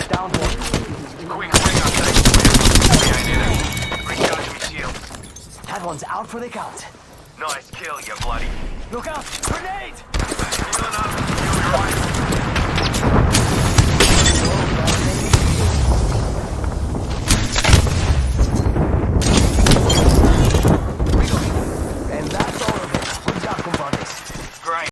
Down one. Quick ring on tank. Behind it. Recharge me shield. That one's out for the count. Nice kill, you bloody. Look out! Grenade! Healing up. You're right.